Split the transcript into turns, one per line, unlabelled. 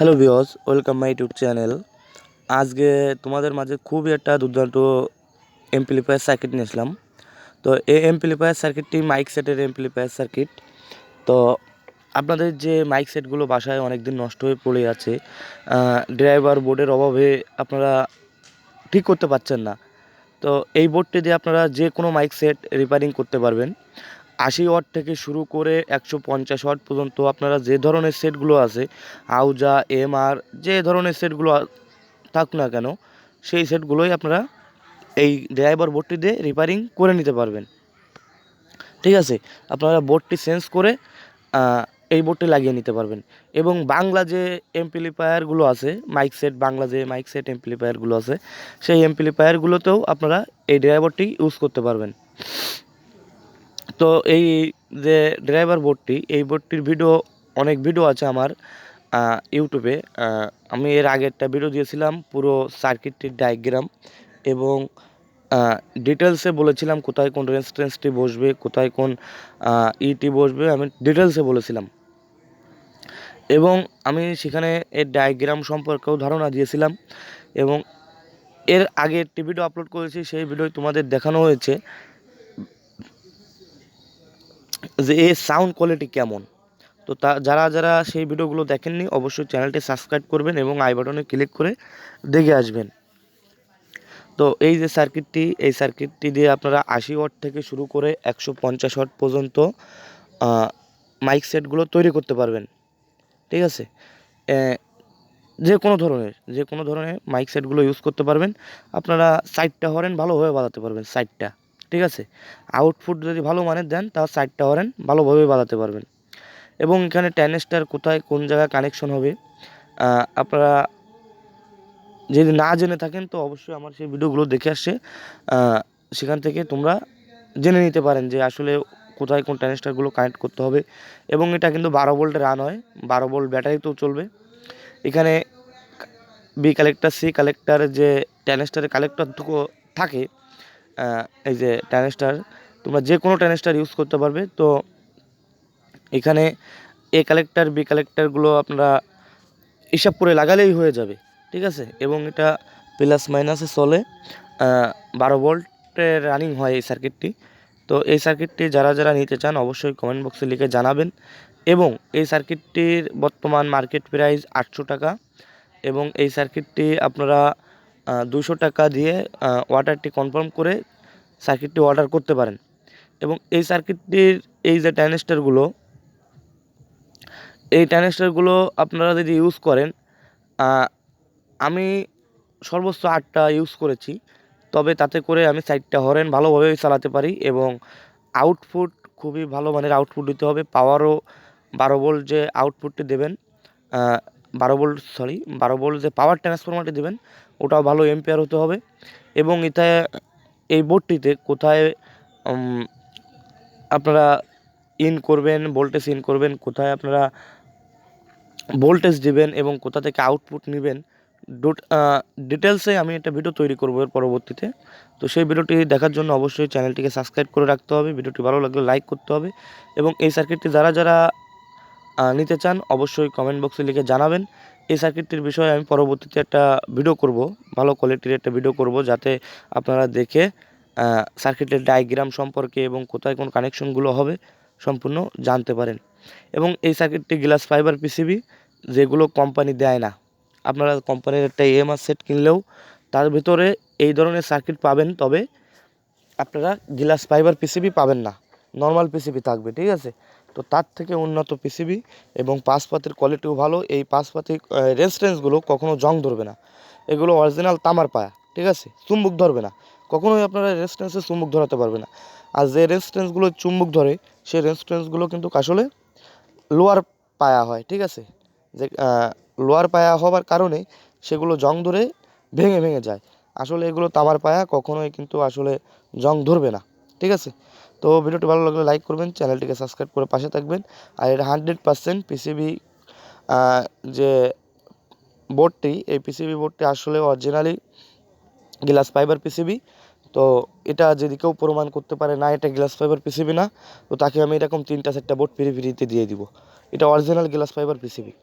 Hello viewers, welcome my YouTube channel. আজকে তোমাদের মাঝে খুবই একটা দুর্দান্ত এমপ্লিফায়ার সার্কিট নিয়ে আসলাম। তো এই এমপ্লিফায়ার সার্কিটটি মাইক সেটের এমপ্লিফায়ার সার্কিট। তো আপনাদের যে মাইক সেটগুলো বাসায় অনেক দিন নষ্ট হয়ে পড়ে আছে, ড্রাইভার বোর্ডের অভাবে আপনারা ঠিক করতে পারছেন না, তো এই বোর্ডটি দিয়ে আপনারা যে কোনো মাইক সেট রিপেয়ারিং করতে পারবেন। 80 ওয়াট থেকে শুরু করে 150 ওয়াট পর্যন্ত আপনারা যে ধরনের সেটগুলো আছে, আউজা, এমআর, যে ধরনের সেটগুলো থাক না কেন, সেই সেটগুলোই আপনারা এই ড্রাইভার বোর্ডটি দিয়ে রিপেয়ারিং করে নিতে পারবেন। ঠিক আছে, আপনারা বোর্ডটি চেঞ্জ করে এই বোর্ডটি লাগিয়ে নিতে পারবেন। এবং বাংলা যে এমপ্লিফায়ারগুলো আছে, মাইক সেট, বাংলা যে মাইক সেট এমপ্লিফায়ারগুলো আছে, সেই এমপ্লিফায়ারগুলোতেও আপনারা এই ড্রাইভারটি ইউজ করতে পারবেন। তো এই যে ড্রাইভার বোর্ডটি, এই বোর্ডটির অনেক ভিডিও আছে আমার ইউটিউবে। আমি এর আগে একটা ভিডিও দিয়েছিলাম পুরো সার্কিটটির ডায়াগ্রাম এবং ডিটেলসে বলেছিলাম কোথায় কোন রেজিস্ট্যান্সটি বসবে, কোথায় কোন ইটি বসবে, আমি ডিটেলসে বলেছিলাম। এবং আমি সেখানে এর ডায়াগ্রাম সম্পর্কেও ধারণা দিয়েছিলাম। এবং এর আগে একটি ভিডিও আপলোড করেছি, সেই ভিডিও তোমাদের দেখানো হয়েছে যে এর সাউন্ড কোয়ালিটি কেমন। তো যারা যারা সেই ভিডিওগুলো দেখেননি, অবশ্যই চ্যানেলটি সাবস্ক্রাইব করবেন এবং আই বাটনে ক্লিক করে দেখে আসবেন। তো এই যে সার্কিটটি, এই সার্কিটটি দিয়ে আপনারা 80 ওয়াট থেকে শুরু করে 150 ওয়াট পর্যন্ত মাইক সেটগুলো তৈরি করতে পারবেন। ঠিক আছে, যে কোনো ধরনের মাইক সেটগুলো ইউজ করতে পারবেন। আপনারা সাইডটা হরেন ভালোভাবে বাজাতে পারবেন, সাইডটা। ঠিক আছে, আউটপুট যদি ভালো মানের দেন, তাহলে সাইডটা হরেন ভালোভাবে বাজাতে পারবেন। এবং এখানে ট্রানজিস্টর কোথায় কোন জায়গায় কানেকশন হবে আপনারা যদি না জেনে থাকেন, তো অবশ্যই আমার সেই ভিডিওগুলো দেখে আসছে, সেখান থেকে তোমরা জেনে নিতে পারেন যে আসলে কোথায় কোন ট্রানজিস্টরগুলো কানেক্ট করতে হবে। এবং এটা কিন্তু 12 ভোল্টে রান হয়, 12 ভোল্ট ব্যাটারিতেও চলবে। এখানে বি কালেক্টর, সি কালেক্টর, যে ট্রানজিস্টরের কালেক্টরটুকু থাকে, এই যে ট্রানজিস্টর, তোমরা যে কোনো ট্রানজিস্টর ইউজ করতে পারবে। তো এখানে এ কালেক্টর, বি কালেক্টরগুলো আপনারা হিসাব করে লাগালেই হয়ে যাবে। ঠিক আছে, এবং এটা প্লাস মাইনাসে চলে, 12 ভোল্টের রানিং হয় এই সার্কিটটি। তো এই সার্কিটটি যারা যারা নিতে চান, অবশ্যই কমেন্ট বক্সে লিখে জানাবেন। এবং এই সার্কিটটির বর্তমান মার্কেট প্রাইস 800 টাকা। এবং এই সার্কিটটি আপনারা 200 টাকা দিয়ে অর্ডারটি কনফার্ম করে সার্কিটটি অর্ডার করতে পারেন। এবং এই সার্কিটটির এই যে ট্রানজিস্টরগুলো আপনারা যদি ইউজ করেন, আমি সর্বোচ্চ 8টা ইউজ করেছি, তবে তাতে করে আমি 4টা হরেন ভালোভাবে চালাতে পারি। এবং আউটপুট খুবই ভালো মানের আউটপুট দিতে হবে। পাওয়ারও 12 ভোল্ট যে আউটপুটটি দেবেন, 12 ভোল্ট যে পাওয়ার ট্রান্সফরমারটি দেবেন, ওটাও ভালো এম্পিয়ার হতে হবে। এবং এই বোর্ডটিতে কোথায় আপনারা ভোল্টেজ ইন করবেন, কোথায় আপনারা ভোল্টেজ দিবেন এবং কোথা থেকে আউটপুট নেবেন, ডিটেলসে আমি একটা ভিডিও তৈরি করবো এর পরবর্তীতে। তো সেই ভিডিওটি দেখার জন্য অবশ্যই চ্যানেলটিকে সাবস্ক্রাইব করে রাখতে হবে, ভিডিওটি ভালো লাগলে লাইক করতে হবে। এবং এই সার্কিটটি যারা যারা নিতে চান, অবশ্যই কমেন্ট বক্সে লিখে জানাবেন। এই সার্কিটটির বিষয়ে আমি পরবর্তীতে একটা ভিডিও করব, ভালো কোয়ালিটির একটা ভিডিও করব, যাতে আপনারা দেখে সার্কিটের ডায়াগ্রাম সম্পর্কে এবং কোথায় কোন কানেকশনগুলো হবে সম্পূর্ণ জানতে পারেন। এবং এই সার্কিটটি গ্লাস ফাইবার পিসিবি, যেগুলো কোম্পানি দেয় না। আপনারা কোম্পানির একটা EMR সেট কিনলেও তার ভিতরে এই ধরনের সার্কিট পাবেন, তবে আপনারা গ্লাস ফাইবার পিসিবি পাবেন না, নর্মাল পিসিবি থাকবে। ঠিক আছে, তো তার থেকে উন্নত পিসিবি এবং পাসপাতের কোয়ালিটিও ভালো। এই পাসপাতি রেজিস্ট্যান্সগুলো কখনো জং ধরবে না, এগুলো অরিজিনাল তামার পায়া। ঠিক আছে, চুম্বক ধরবে না, কখনোই আপনারা রেজিস্ট্যান্সে চুম্বক ধরাতে পারবে না। আর যে রেজিস্ট্যান্সগুলো চুম্বক ধরে, সেই রেজিস্ট্যান্সগুলো কিন্তু আসলে লোয়ার পায়া হয়। ঠিক আছে, যে লোয়ার পায়া হওয়ার কারণে সেগুলো জং ধরে ভেঙে ভেঙে যায়। আসলে এগুলো তামার পায়া, কখনোই কিন্তু আসলে জং ধরবে না। ঠিক আছে, তো ভিডিওটি ভালো লাগলে লাইক করবেন, চ্যানেলটিকে সাবস্ক্রাইব করে পাশে থাকবেন। আর এটা 100% পিসিবি, যে বোর্ডটি, এই পিসিবি বোর্ডটি আসলে অরিজিনালি গ্লাস ফাইবার পিসিবি। তো এটা যদি কেউ প্রমাণ করতে পারে না এটা গ্লাস ফাইবার পিসিবি না, তো তাকে আমি এরকম 3টা 4টা বোর্ড ফ্রিতে দিয়ে দিব। এটা অরিজিনাল গ্লাস ফাইবার পিসিবি।